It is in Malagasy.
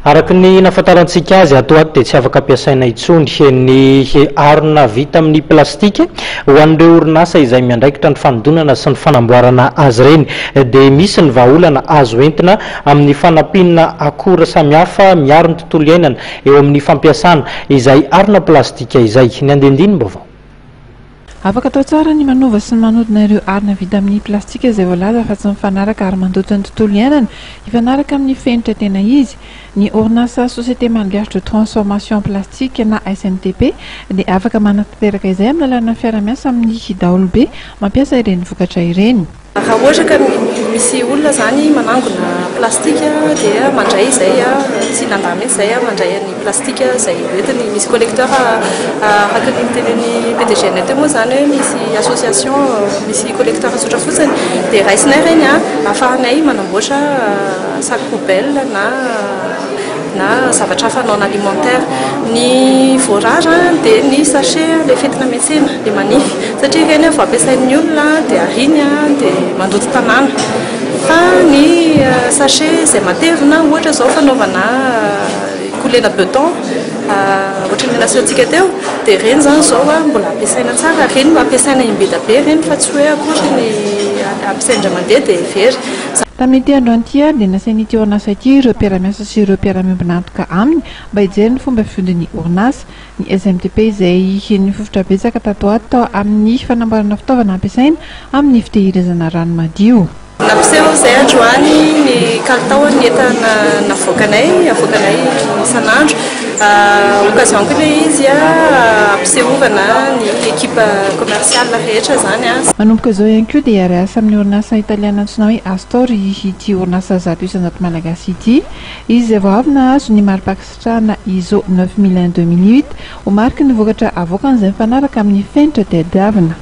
Araky ny nafantarantsika azy ato ato dia tsy afaka ampiasaina intsony ny arona vita amin'ny plastika ho an'ireo orinasa izay miandraikitra ny fanodonana sy ny fanamboarana azy reny. Dia misy ny vahaolana azo entina amin'ny fanampinana akora samihafa miaro ny tontolo iainana eo amin'ny fampiasana izay arona plastika izay. Ny andendiny vaovao. Afaka atao tsara ny manova sy ny manodina ireo arina vita amin'ny plastika izay voalaza fa tsy mifanaraka ary mandoto ny tontolo iainana, hifanaraka amin'ny fenitra tena izy. Ny orinasa Société Malgache de Transformation Plastique na SNTP dia afaka manatanteraka izay amin'ny lalàna fiara-miasa amin'ny daholo be mampiasa ireny vokatra ireny. Raha ohatra ka misy olona zany manangona plastika dia mandray izay tsy nandamy izay mandray ny plastika izay entiny misy collecteur araka ny tenen'ny PDG teo moa zany hoe misy association misy collecteur tsotra fotsiny dia raisinay reny ahafahanay manamboatra sac poubelle na zavatra hafa non alimentaire, ny voarara dia ny sachet le fetina metsena le manify satria ireny vao ampiasain'ny olona dia ariny dia mandoto tanàna. Fa ny sachet izay matevina ohatra zao fanaovana kolena beton ohatra ny nasehoantsika teo dia reny zany zao mbola ampiasaina tsara, reny mba ampiasaina imbeda be reny fa tsy hoe akory ny ampiasaindra mandeha dia very. Tamin'ity andro antia dia nasain'ity orinasa ity ireo mpiara-miasa sy ireo mpiara-miombina antoka aminy mba hijery ny fomba fiodin'ny orinasa. Ny SMTP izay ny fofotra betsaka tato ato amin'ny fanamboarana fitaovana ampiasaina amin'ny fitehirizana rano madio. Nampiseho izay androany ny kalitaony entana navoakanay isan'andro. Occasion koa ilay izy ampisehovana ny ekipa commerciale rehetra zany. Manomboka izao ihany koa dia hiary asa amin'ny orinasa italiana antsoina hoe Astor ity orinasa zato isan-jato malagasy ity. Izy izay vao avy nahazo ny mari-pakasitrahana ISO 9001-2008 ho mariky ny vokatra avoakan'izay mifanaraka amin'ny fenitra tadiavina.